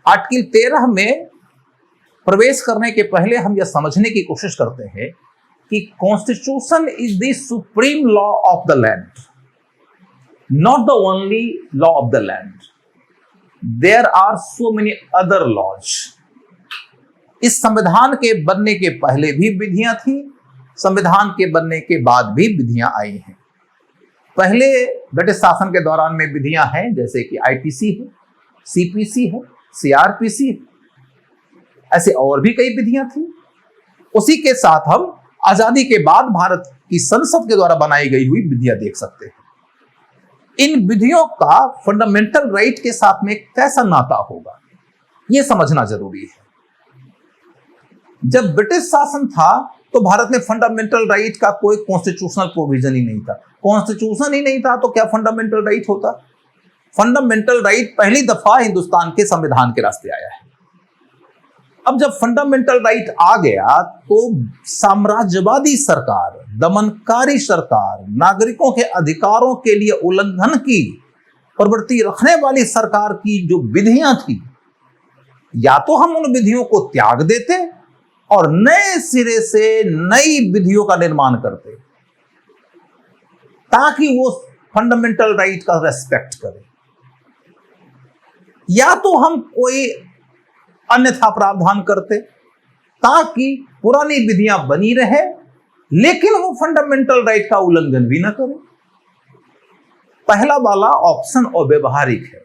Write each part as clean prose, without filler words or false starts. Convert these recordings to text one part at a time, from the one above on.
Article 13 में प्रवेश करने के पहले हम यह समझने की कोशिश करते हैं कि constitution is the supreme law of the land, not the only law of the land. There are so many other laws. इस संविधान के बनने के पहले भी विधियां थी, संविधान के बनने के बाद भी विधियां आई हैं। पहले ब्रिटिश शासन के दौरान में विधियां हैं, जैसे कि आईपीसी है, सीपीसी है, सीआरपीसी है, ऐसे और भी कई विधियां थी। उसी के साथ हम आजादी के बाद भारत की संसद के द्वारा बनाई गई हुई विधियां देख सकते हैं। इन विधियों का फंडामेंटल राइट के साथ में कैसा नाता होगा, यह समझना जरूरी है। जब ब्रिटिश शासन था तो भारत में फंडामेंटल राइट का कोई कॉन्स्टिट्यूशनल प्रोविजन ही नहीं था। कॉन्स्टिट्यूशन ही नहीं था तो क्या फंडामेंटल राइट होता? फंडामेंटल राइट पहली दफा हिंदुस्तान के संविधान के रास्ते आया है। अब जब फंडामेंटल राइट आ गया तो साम्राज्यवादी सरकार, दमनकारी सरकार, नागरिकों के अधिकारों के लिए उल्लंघन की प्रवृत्ति रखने वाली सरकार की जो विधियां थी, या तो हम उन विधियों को त्याग देते और नए सिरे से नई विधियों का निर्माण करते ताकि वो फंडामेंटल राइट का रेस्पेक्ट करे, या तो हम कोई अन्यथा प्रावधान करते ताकि पुरानी विधियां बनी रहे लेकिन वो फंडामेंटल राइट का उल्लंघन भी ना करे। पहला वाला ऑप्शन अव्यवहारिक है,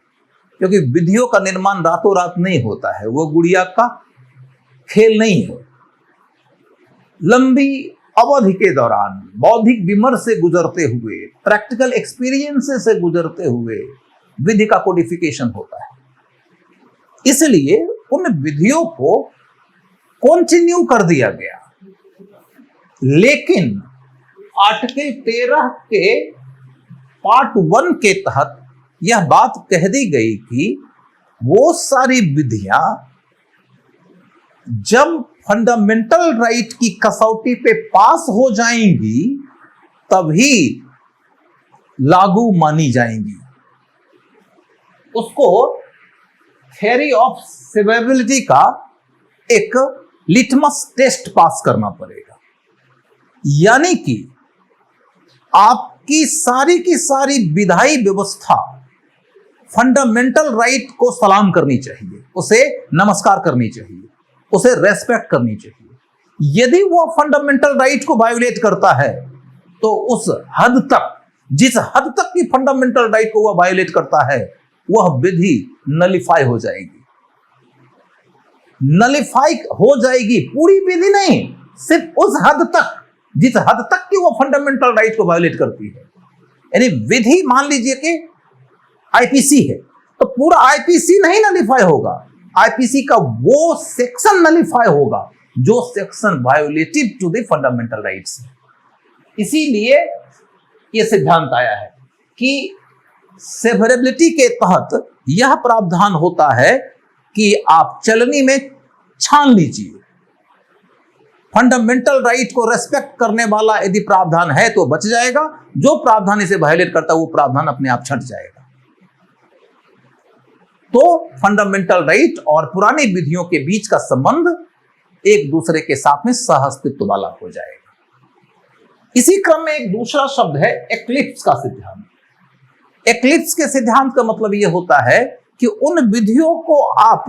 क्योंकि विधियों का निर्माण रातों रात नहीं होता है, वो गुड़िया का खेल नहीं है। लंबी अवधि के दौरान बौद्धिक विमर्श से गुजरते हुए, प्रैक्टिकल एक्सपीरियंसेस से गुजरते हुए विधि का कोडिफिकेशन होता है। इसलिए उन विधियों को कंटिन्यू कर दिया गया, लेकिन आर्टिकल 13 के पार्ट 1 के तहत यह बात कह दी गई कि वो सारी विधियां जब फंडामेंटल राइट की कसौटी पे पास हो जाएंगी तभी लागू मानी जाएंगी। उसको थ्योरी ऑफ सर्वाइवेबिलिटी का एक लिटमस टेस्ट पास करना पड़ेगा, यानी कि आपकी सारी की सारी विधायी व्यवस्था फंडामेंटल राइट को सलाम करनी चाहिए, उसे नमस्कार करनी चाहिए, उसे रेस्पेक्ट करनी चाहिए। यदि वो फंडामेंटल राइट को वायोलेट करता है तो उस हद तक, जिस हद तक की फंडामेंटल राइट को वह वायोलेट करता है, वह विधि नलिफाई हो जाएगी। नलिफाई हो जाएगी, पूरी विधि नहीं, सिर्फ उस हद तक जिस हद तक की वो फंडामेंटल राइट को वायोलेट करती है। यानी विधि, मान लीजिए कि आईपीसी है तो पूरा आईपीसी नहीं नलिफाई होगा, आईपीसी का वो सेक्शन नलिफाई होगा जो section violated to the fundamental rights. इसीलिए यह सिद्धांत आया है कि सेवरेबिलिटी के तहत यह प्रावधान होता है कि आप चलनी में छान लीजिए। फंडामेंटल राइट को रेस्पेक्ट करने वाला यदि प्रावधान है तो बच जाएगा, जो प्रावधान इसे वायलेट करता है वो प्रावधान अपने आप छट जाएगा। तो फंडामेंटल राइट और पुरानी विधियों के बीच का संबंध एक दूसरे के साथ में सहअस्तित्व वाला हो जाएगा। इसी क्रम में एक दूसरा शब्द है एक्लिप्स का सिद्धांत। एक्लिप्स के सिद्धांत का मतलब यह होता है कि उन विधियों को आप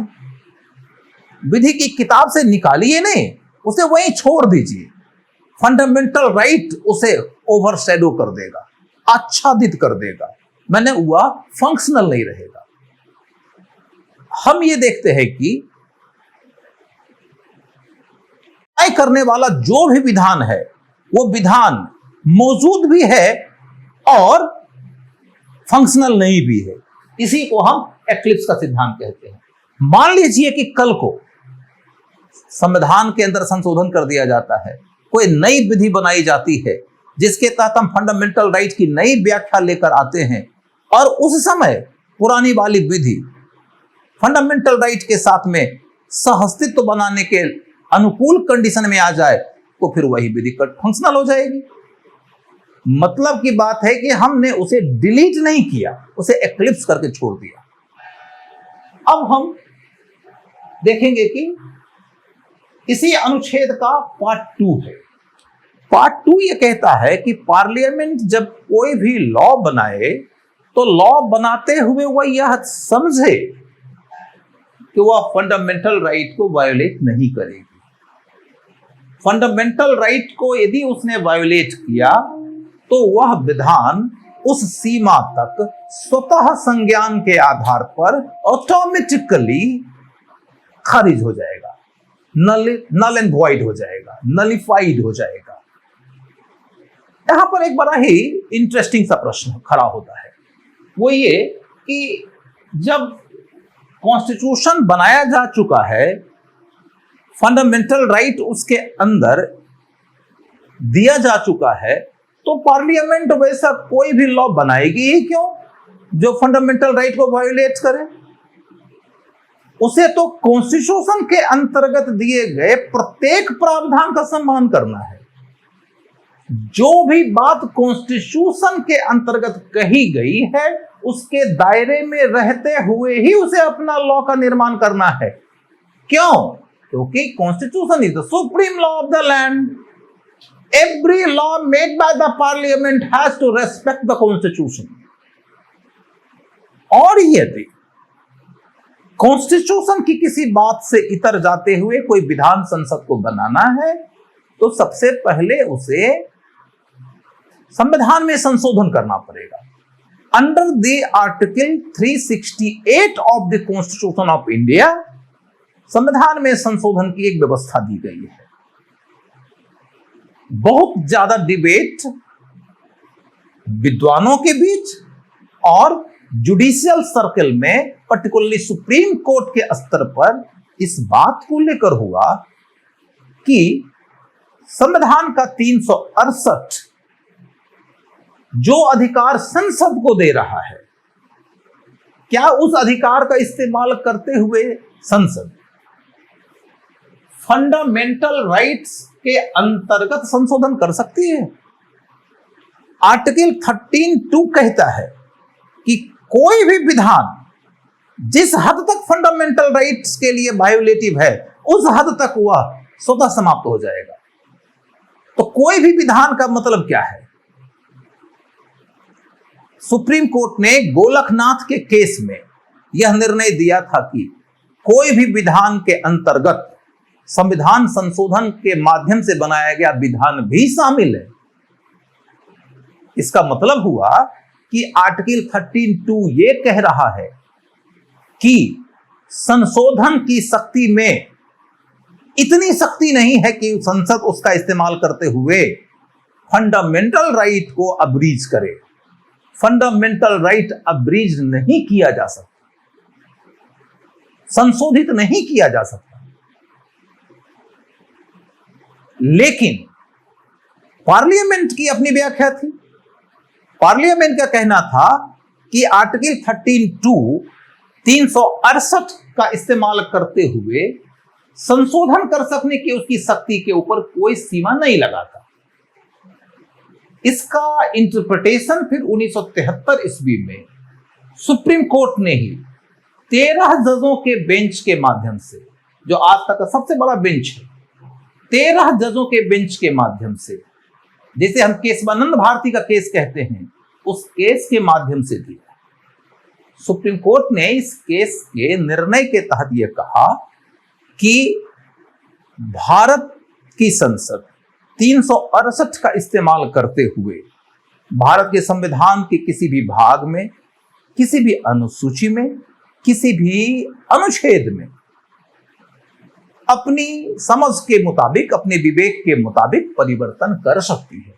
विधि की किताब से निकालिए नहीं, उसे वहीं छोड़ दीजिए। फंडामेंटल राइट उसे ओवरशैडो कर देगा, आच्छादित कर देगा, मैंने वह फंक्शनल नहीं रहेगा। हम ये देखते हैं कि तय करने वाला जो भी विधान है वो विधान मौजूद भी है और फंक्शनल नहीं भी है। इसी को हम एक्लिप्स का सिद्धांत कहते हैं। मान लीजिए कि कल को संविधान के अंदर संशोधन कर दिया जाता है, कोई नई विधि बनाई जाती है जिसके तहत हम फंडामेंटल राइट की नई व्याख्या लेकर आते हैं, और उस समय पुरानी वाली विधि फंडामेंटल राइट के साथ में सहअस्तित्व बनाने के अनुकूल कंडीशन में आ जाए, तो फिर वही विधि फंक्शनल हो जाएगी। मतलब की बात है कि हमने उसे डिलीट नहीं किया, उसे एक्लिप्स करके छोड़ दिया। अब हम देखेंगे कि इसी अनुच्छेद का पार्ट 2 है। पार्ट 2 ये कहता है कि पार्लियामेंट जब कोई भी लॉ बनाए तो लॉ बनाते हुए वह यह समझे कि वह फंडामेंटल राइट को वायोलेट नहीं करेगी। फंडामेंटल राइट को यदि उसने वायोलेट किया तो वह विधान उस सीमा तक स्वतः संज्ञान के आधार पर ऑटोमेटिकली खारिज हो जाएगा, नल एंड वॉइड हो जाएगा, नलिफाइड हो जाएगा। यहां पर एक बड़ा ही इंटरेस्टिंग सा प्रश्न खड़ा होता है, वो ये कि जब कॉन्स्टिट्यूशन बनाया जा चुका है, फंडामेंटल राइट उसके अंदर दिया जा चुका है, तो पार्लियामेंट वैसा कोई भी लॉ बनाएगी ही क्यों जो फंडामेंटल राइट को वायोलेट करे? उसे तो कॉन्स्टिट्यूशन के अंतर्गत दिए गए प्रत्येक प्रावधान का सम्मान करना है। जो भी बात कॉन्स्टिट्यूशन के अंतर्गत कही गई है उसके दायरे में रहते हुए ही उसे अपना लॉ का निर्माण करना है। क्यों? क्योंकि constitution is the supreme law of the land. Every law made by the parliament has to respect the constitution. और यदि कॉन्स्टिट्यूशन की किसी बात से इतर जाते हुए कोई विधान संसद को बनाना है तो सबसे पहले उसे संविधान में संशोधन करना पड़ेगा। Under the article 368 of the constitution of India संविधान में संशोधन की एक व्यवस्था दी गई है। बहुत ज्यादा डिबेट विद्वानों के बीच और जुडिशियल सर्कल में, पर्टिकुलरली सुप्रीम कोर्ट के स्तर पर इस बात को लेकर हुआ कि संविधान का 368 जो अधिकार संसद को दे रहा है, क्या उस अधिकार का इस्तेमाल करते हुए संसद फंडामेंटल राइट्स के अंतर्गत संशोधन कर सकती है? आर्टिकल 13(2) कहता है कि कोई भी विधान जिस हद तक फंडामेंटल राइट्स के लिए वायोलेटिव है उस हद तक वह स्वतः समाप्त हो जाएगा। तो कोई भी विधान का मतलब क्या है? सुप्रीम कोर्ट ने गोलकनाथ के केस में यह निर्णय दिया था कि कोई भी विधान के अंतर्गत संविधान संशोधन के माध्यम से बनाया गया विधान भी शामिल है। इसका मतलब हुआ कि आर्टिकल 13(2) ये कह रहा है कि संशोधन की शक्ति में इतनी शक्ति नहीं है कि संसद उसका इस्तेमाल करते हुए फंडामेंटल राइट को अब्रीज करे। फंडामेंटल राइट अब्रीज नहीं किया जा सकता, संशोधित नहीं किया जा सकता। लेकिन पार्लियामेंट की अपनी व्याख्या थी। पार्लियामेंट का कहना था कि आर्टिकल 13(2) 368 का इस्तेमाल करते हुए संशोधन कर सकने की उसकी शक्ति के ऊपर कोई सीमा नहीं लगाता। इसका इंटरप्रिटेशन फिर 1973 ईस्वी में सुप्रीम कोर्ट ने ही 13 जजों के बेंच के माध्यम से, जो आज तक का सबसे बड़ा बेंच है, 13 जजों के बेंच के माध्यम से, जिसे हम केशवानंद भारती का केस कहते हैं, उस केस के माध्यम से दिया। सुप्रीम कोर्ट ने इस केस के निर्णय के तहत यह कहा कि भारत की संसद 368 का इस्तेमाल करते हुए भारत के संविधान के किसी भी भाग में, किसी भी अनुसूची में, किसी भी अनुच्छेद में अपनी समझ के मुताबिक, अपने विवेक के मुताबिक परिवर्तन कर सकती है,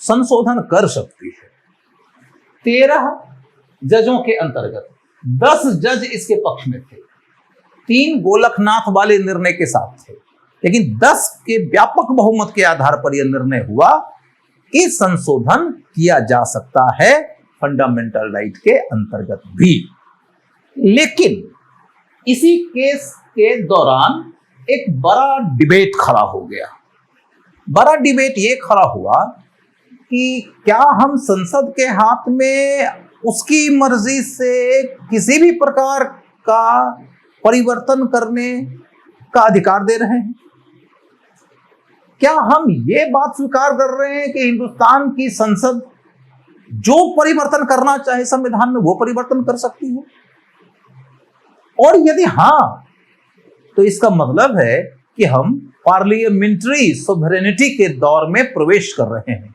संशोधन कर सकती है। 13 जजों के अंतर्गत 10 जज इसके पक्ष में थे, 3 गोलकनाथ वाले निर्णय के साथ थे, लेकिन 10 के व्यापक बहुमत के आधार पर यह निर्णय हुआ कि संशोधन किया जा सकता है फंडामेंटल राइट के अंतर्गत भी। लेकिन इसी केस के दौरान एक बड़ा डिबेट खड़ा हो गया। बड़ा डिबेट ये खड़ा हुआ कि क्या हम संसद के हाथ में उसकी मर्जी से किसी भी प्रकार का परिवर्तन करने का अधिकार दे रहे हैं? क्या हम ये बात स्वीकार कर रहे हैं कि हिंदुस्तान की संसद जो परिवर्तन करना चाहे संविधान में वो परिवर्तन कर सकती है? और यदि हां, तो इसका मतलब है कि हम पार्लियामेंट्री सोवरेनिटी के दौर में प्रवेश कर रहे हैं।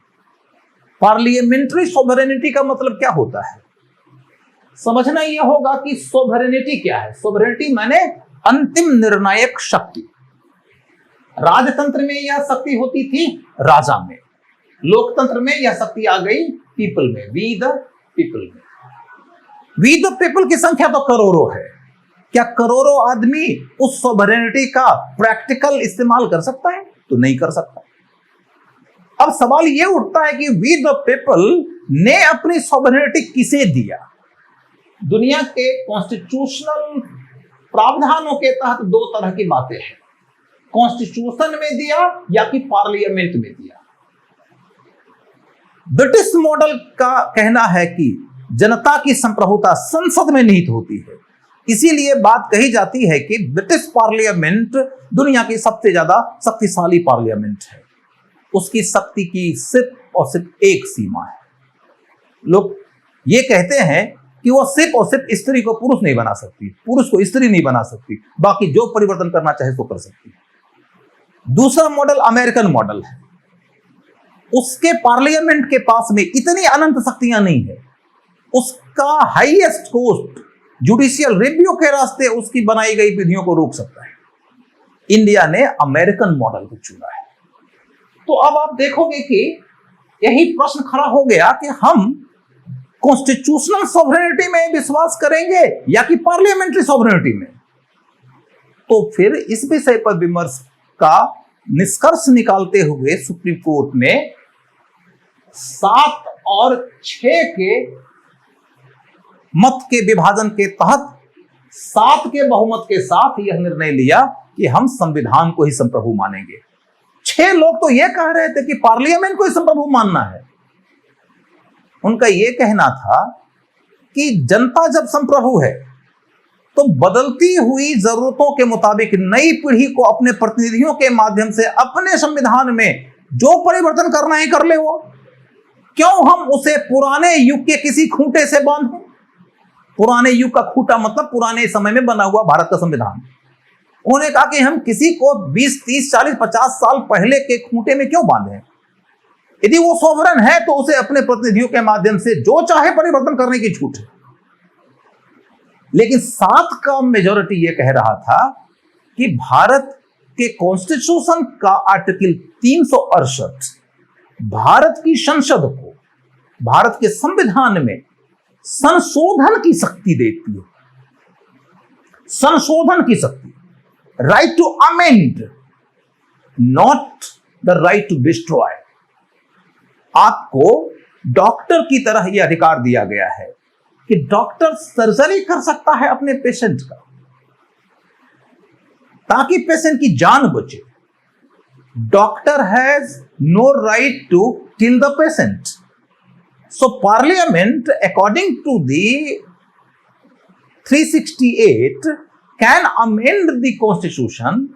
पार्लियामेंट्री सोवरेनिटी का मतलब क्या होता है? समझना यह होगा कि सोवरेनिटी क्या है। सोवरेनिटी माने अंतिम निर्णायक शक्ति। राजतंत्र में यह शक्ति होती थी राजा में, लोकतंत्र में यह शक्ति आ गई पीपल में, वी द पीपल में। वी द पीपल की संख्या तो करोड़ों है। क्या करोड़ों आदमी उस सोवरेनिटी का प्रैक्टिकल इस्तेमाल कर सकता है? तो नहीं कर सकता। अब सवाल यह उठता है कि वी द पीपल ने अपनी सोवरेनिटी किसे दिया? दुनिया के कॉन्स्टिट्यूशनल प्रावधानों के तहत दो तरह की बातें हैं, कॉन्स्टिट्यूशन में दिया या कि पार्लियामेंट में दिया। ब्रिटिश मॉडल का कहना है कि जनता की संप्रभुता संसद में निहित होती है, इसीलिए बात कही जाती है कि ब्रिटिश पार्लियामेंट दुनिया की सबसे ज्यादा शक्तिशाली पार्लियामेंट है। उसकी शक्ति की सिर्फ और सिर्फ एक सीमा है। लोग ये कहते हैं कि वो सिर्फ और सिर्फ स्त्री को पुरुष नहीं बना सकती, पुरुष को स्त्री नहीं बना सकती, बाकी जो परिवर्तन करना चाहे तो कर सकती है। दूसरा मॉडल अमेरिकन मॉडल है। उसके पार्लियामेंट के पास में इतनी अनंत शक्तियां नहीं है। उसका हाईएस्ट कोर्ट जुडिशियल रिव्यू के रास्ते उसकी बनाई गई विधियों को रोक सकता है। इंडिया ने अमेरिकन मॉडल को चुना है। तो अब आप देखोगे कि यही प्रश्न खड़ा हो गया कि हम कॉन्स्टिट्यूशनल सॉवरेनिटी में विश्वास करेंगे या कि पार्लियामेंट्री सॉवरेनिटी में। तो फिर इस विषय पर विमर्श का निष्कर्ष निकालते हुए सुप्रीम कोर्ट ने 7 और 6 के मत के विभाजन के तहत 7 के बहुमत के साथ यह निर्णय लिया कि हम संविधान को ही संप्रभु मानेंगे। 6 लोग तो यह कह रहे थे कि पार्लियामेंट को ही संप्रभु मानना है। उनका यह कहना था कि जनता जब संप्रभु है तो बदलती हुई जरूरतों के मुताबिक नई पीढ़ी को अपने प्रतिनिधियों के माध्यम से अपने संविधान में जो परिवर्तन करना है कर ले। वो क्यों हम उसे पुराने युग के किसी खूंटे से बांधें? पुराने युग का खूंटा मतलब पुराने समय में बना हुआ भारत का संविधान। उन्होंने कहा कि हम किसी को 20, 30, 40, 50 साल पहले के खूंटे में क्यों बांधें? यदि वो सोवरेन है तो उसे अपने प्रतिनिधियों के माध्यम से जो चाहे परिवर्तन करने की छूट है। लेकिन 7 का मेजॉरिटी यह कह रहा था कि भारत के कॉन्स्टिट्यूशन का आर्टिकल 368 भारत की संसद को भारत के संविधान में संशोधन की शक्ति देती है। संशोधन की शक्ति, right to amend, not the right to destroy. आपको डॉक्टर की तरह यह अधिकार दिया गया है कि डॉक्टर सर्जरी कर सकता है अपने पेशेंट का ताकि पेशेंट की जान बचे। Doctor has no right to kill the patient. So parliament according to the 368 can amend the constitution.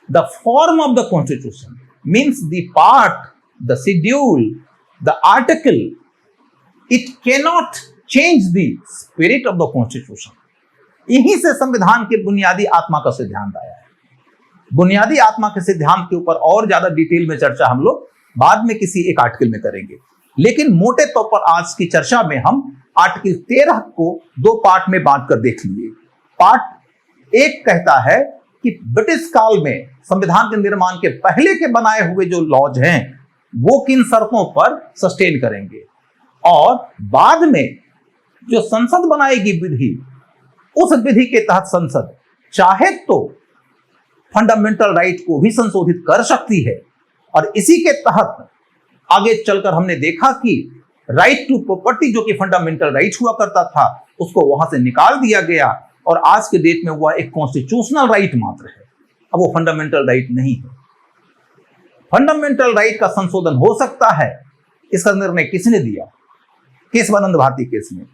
The form of the constitution means the part, the schedule, the article. It cannot change the spirit of the constitution. यहीं से संविधान के बुनियादी आत्मा का सिद्धांत आया है। बुनियादी आत्मा के सिद्धांत के ऊपर और ज्यादा डिटेल में चर्चा हम लोग बाद में किसी एक आर्टिकल में करेंगे, लेकिन मोटे तौर पर आज की चर्चा में हम आर्टिकल 13 को 2 पार्ट में बांट कर देख लिए। पार्ट 1 कहता है कि ब्रिटिश काल में संविधान के निर्माण के पहले के बनाए हुए जो लॉज हैं वो किन शर्तों पर सस्टेन करेंगे, और बाद में जो संसद बनाएगी विधि, उस विधि के तहत संसद चाहे तो फंडामेंटल राइट को भी संशोधित कर सकती है। और इसी के तहत आगे चलकर हमने देखा कि राइट टू प्रॉपर्टी जो कि फंडामेंटल राइट हुआ करता था उसको वहां से निकाल दिया गया और आज के डेट में हुआ एक कॉन्स्टिट्यूशनल राइट मात्र है। अब वो फंडामेंटल राइट नहीं है। फंडामेंटल राइट का संशोधन हो सकता है, इसका निर्णय किसने दिया? केशवानंद भारती केस में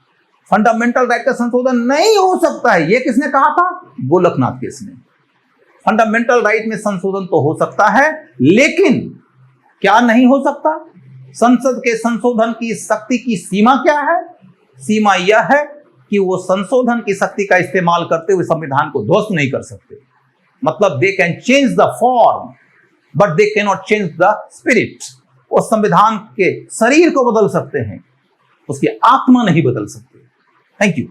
फंडामेंटल राइट का संशोधन नहीं हो सकता है। यह किसने कहा था? गोलकनाथ केस ने। फंडामेंटल राइट में संशोधन तो हो सकता है, लेकिन क्या नहीं हो सकता? संसद के संशोधन की शक्ति की सीमा क्या है? सीमा यह है कि वो संशोधन की शक्ति का इस्तेमाल करते हुए संविधान को ध्वस्त नहीं कर सकते। मतलब they can change the form but they can not change the spirit. वो संविधान के शरीर को बदल सकते हैं, उसकी आत्मा नहीं बदल सकते। Thank you.